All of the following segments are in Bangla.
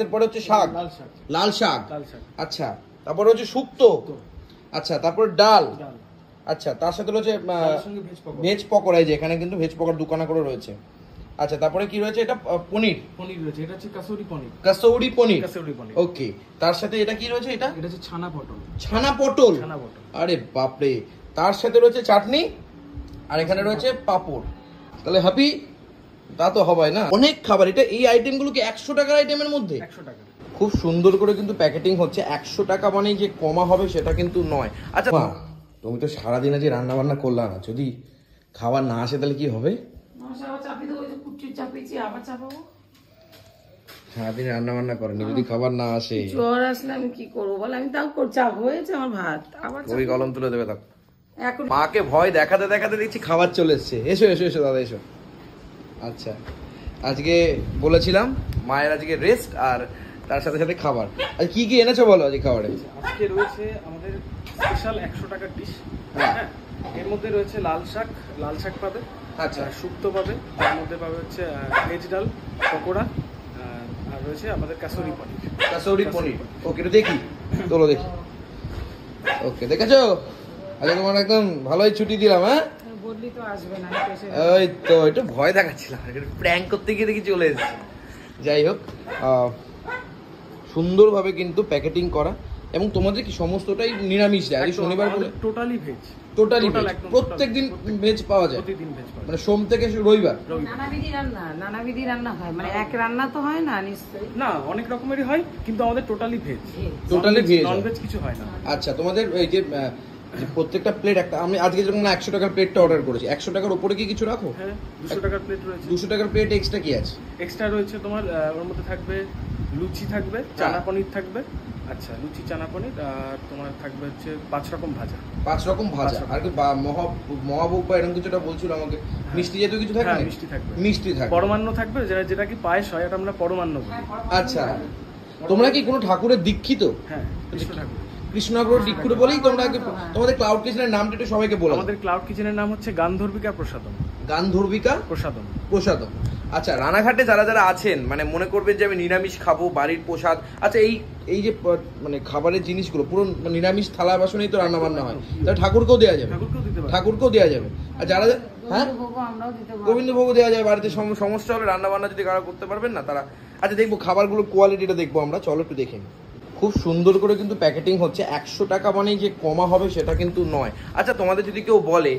তারপরে হচ্ছে শাক, লাল শাক, আচ্ছা, তারপরে হচ্ছে শুক্তো, আচ্ছা, তারপর ডাল, আচ্ছা, তার সাথে রয়েছে ভেজ পকোড়া, যে এখানে কিন্তু ভেজ পকোড়া দোকানা করে রয়েছে। আচ্ছা, তারপরে কি রয়েছে? এটা পনির রয়েছে, এটা হচ্ছে কাসৌরি পনির। ওকে, তার সাথে এটা কি রয়েছে? এটা হচ্ছে ছানা পটল। আরে বাপরে, তার সাথে রয়েছে চাটনি, আর এখানে রয়েছে পাঁপড়। তাহলে হ্যাপি? তা তো হবাই না, অনেক খাবার। এটা এই আইটেমগুলো কি 100 টাকার আইটেমের মধ্যে? 100 টাকা। খুব সুন্দর করে কিন্তু প্যাকেটিং হচ্ছে। 100 টাকা মানে যে কমা হবে সেটা কিন্তু নয়। আচ্ছা, তুমি তো সারাদিন আজ রান্না বান্না করলা না, যদি খাবার না আসে তাহলে কি হবে? সারাদিন রান্না বান্না করেনি, যদি খাবার না আসে জ্বর আসলে আমি কি করবো বল? আমি তাও চাপ হয়েছে আমার ভাত, আবার ওই কলম তুলে দেবে। তাও মাকে ভয় দেখাতে দেখাতে দেখছি খাবার চলে এসছে। এসো এসো এসো দাদা, এসো। আচ্ছা, আজকে বলেছিলাম মায়ের আজকে রেস্ট, আর তার সাথে সাথে খাবার। আজ কি কি এনেছো বলো আজকে খাবারে? আজকে রয়েছে আমাদের স্পেশাল 100 টাকার ডিশ। হ্যাঁ, এর মধ্যে রয়েছে লাল শাক পাবে, আচ্ছা, শুক্তো পাবে, তার মধ্যে পাবে হচ্ছে ভেজ ডাল, পকোড়া, আর রয়েছে আমাদের কাসৌরি পনির। ওকে, এটা দেখি, চলো দেখি। ওকে, দেখেছো? আজকে তোমার একদম ভালোই ছুটি দিলাম। হ্যাঁ, বললি তো আসবে না, ওই তো একটু ভয় দেখাচ্ছিলাম, প্র্যাঙ্ক করতে গিয়ে দেখি চলে এসেছি। যাই হোক, সুন্দরভাবে কিন্তু প্যাকেটিং করা, এবং তোমাদের কি সমস্তটাই নিরামিষ দেয়? শনিবার বলে টোটালি ভেজ। প্রত্যেকদিন ভেজ পাওয়া যায়, মানে সোম থেকে রবিবার? নানাবিধি রান্না হয়, মানে এক রান্না তো হয় না নিশ্চয়ই? না, অনেক রকমেরই হয়, কিন্তু আমাদের টোটালি ভেজ। নন ভেজ কিছু হয় না। আচ্ছা, তোমাদের এই যে প্রত্যেকটা প্লেট একটা, আমি আজকে যখন 100 টাকার প্লেটটা অর্ডার করেছি, 100 টাকার উপরে কি কিছু রাখো? হ্যাঁ, 200 টাকার প্লেট রয়েছে। 200 টাকার প্লেট এক্সট্রা কি আছে? এক্সট্রা রয়েছে তোমার, ওর মধ্যে থাকবে লুচি থাকবে, চানা পনির থাকবে। আচ্ছা, লুচি, চানা পনির, আর তোমার থাকবে হচ্ছে 5 রকম ভাজা। 5 রকম ভাজা, আর কি মহাভোগ বা এরকম কিছুটা বলছিল আমাকে, মিষ্টি জাতীয় কিছু থাকবে? মিষ্টি থাকবে, পরমান্ন থাকবে, যেটা কি পায়েস হয়, এটা আমরা পরমান্ন বলি। আচ্ছা, তোমরা কি কোনো ঠাকুরের দীক্ষিত? হ্যাঁ, কৃষ্ণ ঠাকুর, কৃষ্ণনগর দীক্ষিত বলেই তোমরা তোমাদের ক্লাউড কিচেনের নামটা একটু সবাইকে বলো। আমাদের ক্লাউড কিচেনের নাম হচ্ছে গান্ধর্বিকা প্রসাদম। আচ্ছা, রানাঘাটে যারা যারা আছেন, মানে মনে করবেন যে আমি নিরামিষ খাবো, বাড়ির প্রসাদ, আচ্ছা, এই যে মানে খাবারের জিনিসগুলো পুরো নিরামিষ থালা বাসনেই তো রান্না বান্না হয়, তাহলে ঠাকুরকেও দেওয়া যাবে? ঠাকুরকেও দেওয়া যাবে। আর যারা, হ্যাঁ, গোবিন্দভোগও দেওয়া যায়। বাড়িতে সমস্যা হলে রান্না বান্না যদি কারো করতে পারবেন না তারা। আচ্ছা, দেখবো খাবারগুলোর কোয়ালিটিটা দেখবো আমরা, চলো একটু দেখে নিই। খুব সুন্দর করে কিন্তু প্যাকেটিং হচ্ছে। 100 টাকা মানে যে কমা হবে সেটা কিন্তু নয়। আচ্ছা, তোমাদের যদি কেউ বলে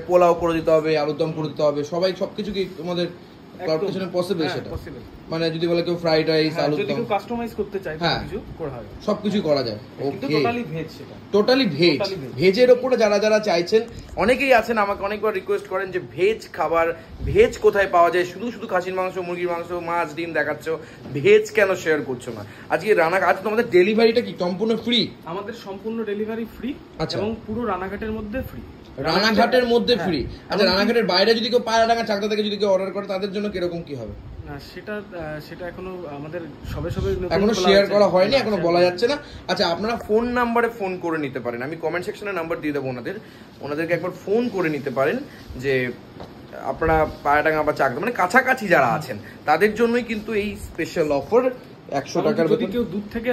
পোলাও করে দিতে হবে, আলুর দম করে দিতে হবে, সবাই সবকিছু কি তোমাদের ক্লাউড কিচেনে পসিবল? সেটা মানে যদি বলে কেউ ফ্রাইড রাইস, আলুর দম, কেউ কাস্টমাইজ করতে চায়, সবকিছু করা যায়। ওকে, টোটালি ভেজ। ভেজের উপরে যারা যারা চাইছেন, অনেকেই আছেন আমাকে অনেকবার রিকোয়েস্ট করেন যে ভেজ খাবার, ভেজ কোথায় পাওয়া যায়? শুধু খাসির মাংস, মুরগির মাংস, মাছ, ডিম দেখাচ্ছ, ভেজ কেন শেয়ার করছো না? আজকে আজ তোমাদের ডেলিভারিটা কি সম্পূর্ণ ফ্রি? আমাদের সম্পূর্ণ ডেলিভারি ফ্রি, এবং পুরো রানাঘাটের মধ্যে ফ্রি। রানাঘাটের মধ্যে ফ্রি? আচ্ছা, রানাঘাটের বাইরে যদি কেউ পায়রাডাঙ্গা, চাকদা থেকে যদি কেউ অর্ডার করে, তাদের জন্য কিরকম কি হবে? না, সেটা এখনো আমাদের সবে এখনো শেয়ার করা হয়নি, এখনো বলা যাচ্ছে না। আচ্ছা, আপনারা ফোন নাম্বারে ফোন করে নিতে পারেন, আমি কমেন্ট সেকশনে নাম্বার দিয়ে দেবো ওনাদেরকে একবার ফোন করে নিতে পারেন, যে আপনারা পায়রাডাঙ্গা বা চাকদা মানে কাছাকাছি যারা আছেন তাদের জন্যই কিন্তু এই স্পেশাল অফার। 100 টাকার যদি কেউ দূর থেকে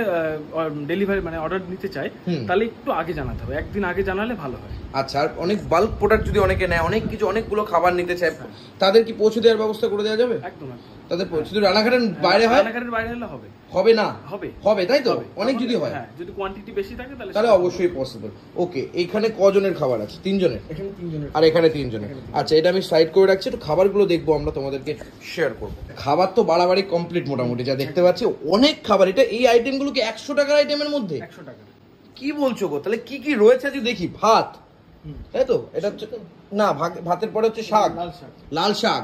ডেলিভারি মানে অর্ডার নিতে চায়, তাহলে একটু আগে জানাতে হবে, একদিন আগে জানালে ভালো হয়। আচ্ছা, আর অনেক বাল্ক প্রোডাক্ট যদি অনেকে নেয়, অনেকগুলো খাবার নিতে চায়, তাদের কি পৌঁছে দেওয়ার ব্যবস্থা করে দেওয়া যাবে? একদম। তাদের শুধু রানাঘাটের বাইরে হয়? রানাঘাটের বাইরে হলে হবে না? হবে, তাই তো? অনেক যদি হয়, যদি কোয়ান্টিটি বেশি থাকে তাহলে অবশ্যই পসিবল। ওকে, এইখানে কজনের খাবার আছে? 3 জনের? এখানে 3 জনের, আর এখানে 3 জনের। আচ্ছা, এটা আমি সাইড করে রাখছি, একটু খাবারগুলো দেখবো, আমরা তোমাদেরকে শেয়ার করবো। খাবার তো বাড়াবাড়ি কমপ্লিট মোটামুটি, যা দেখতে পাচ্ছি অনেক খাবার। এটা এই আইটেমগুলো কি 100 টাকার আইটেমের মধ্যে? 100 টাকা। কি বলছো গো? তাহলে কি কি রয়েছে যদি দেখি? ভাত, তাই তো? এটা না, ভাতের পরে হচ্ছে শাক, লাল শাক,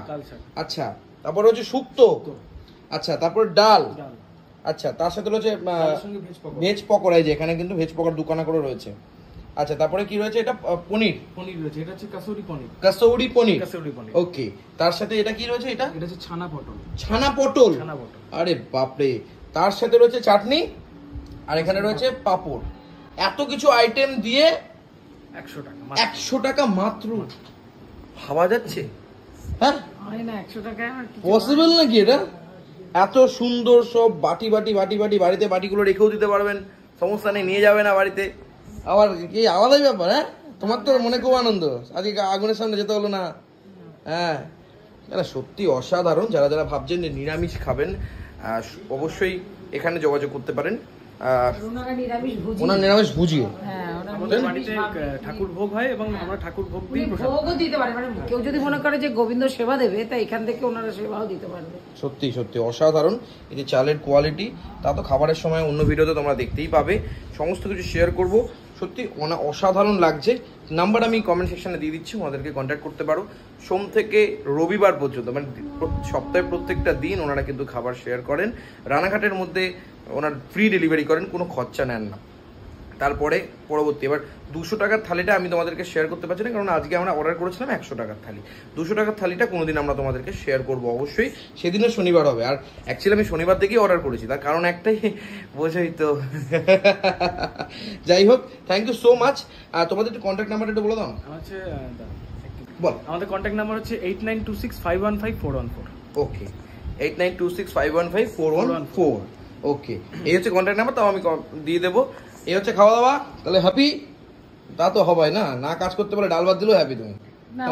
আচ্ছা, তারপরে হচ্ছে শুক্তো, আচ্ছা, তারপর ডাল, আচ্ছা, তার সাথে রয়েছে ভেজ পকোড়া, যে এখানে কিন্তু ভেজ পকোড়া দোকানা করে রয়েছে। আচ্ছা, তারপরে কি রয়েছে? এটা পনির রয়েছে, এটা হচ্ছে কাসৌরি পনির। ওকে, তার সাথে এটা কি রয়েছে? এটা হচ্ছে ছানা পটল। আরে বাপরে, তার সাথে রয়েছে চাটনি, আর এখানে রয়েছে পাঁপড়। এত কিছু আইটেম দিয়ে 100 টাকা মাত্র। ভাবা যাচ্ছে? হ্যাঁ, হয় না 100 টাকা পসিবল নাকি এটা? এত সুন্দর সব বাটি বাটি বাটি বাটি বাড়িতে বাটিগুলো রেখেও দিতে পারবেন, সমস্যা নেই, নিয়ে যাবে না বাড়িতে। আবার কি আলাদাই ব্যাপার, হ্যাঁ তোমার তো মনে খুব আনন্দ আজকে আগুনের সামনে যেতে হলো না। হ্যাঁ সত্যি অসাধারণ। যারা যারা ভাবছেন যে নিরামিষ খাবেন অবশ্যই এখানে যোগাযোগ করতে পারেন। ওনার নিরামিষ ভুজিও আমাদের বাড়িতে ঠাকুর ভোগ হয় এবং আমরা ঠাকুর ভোগ দিই, ভোগও দিতে পারে, মানে কেউ যদি মনে করে যে গোবিন্দ সেবা দেবে তাই এখান থেকে ওনারা সেবাও দিতে পারবে। সত্যি সত্যি অসাধারণ। এই যে চালের কোয়ালিটি, তা তো খাবারের সময় অন্য ভিডিওতে তোমরা দেখতেই পাবে, সমস্ত কিছু শেয়ার করব। সত্যি অসাধারণ লাগছে। নাম্বার আমি কমেন্ট সেকশনে দিয়ে দিচ্ছি, ওনাদেরকে কন্ট্যাক্ট করতে পারো। সোম থেকে রবিবার পর্যন্ত মানে সপ্তাহে প্রত্যেকটা দিন ওনারা কিন্তু খাবার শেয়ার করেন। রানাঘাটের মধ্যে ওনার ফ্রি ডেলিভারি করেন, কোনো খরচা নেন না। তারপরে পরবর্তী এবার 200 টাকার থালিটা আমি তোমাদেরকে শেয়ার করতে পারছি না, কারণ আজকে আমরা অর্ডার করেছিলাম 100 টাকার থালি। 200 টাকার থালিটা কোনোদিন আমরা তোমাদেরকে শেয়ার করবো অবশ্যই, সেদিনও শনিবার হবে। আর অ্যাকচুয়ালি আমি শনিবার থেকেই অর্ডার করেছি, তার কারণ একটাই, বোঝোই তো। যাই হোক, থ্যাংক ইউ সো মাচ। আর তোমাদের একটু কন্ট্যাক্ট নাম্বারটা একটু বলে দাও। বল। আমাদের কন্ট্যাক্ট নাম্বার হচ্ছে 8926515414। ওকে, 8926515414। ওকে, এই হচ্ছে কন্ট্যাক্ট নাম্বার, তাও আমি দিয়ে দেবো। এই হচ্ছে খাওয়া দাওয়া, তাহলে হ্যাপি? তা তো হবাই না, না কাজ করতে পারলে ডাল ভাত দিলেও হ্যাপি তুমি। না,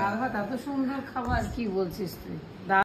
ডাল ভাত এত সুন্দর খাবার, কি বলছিস তুই?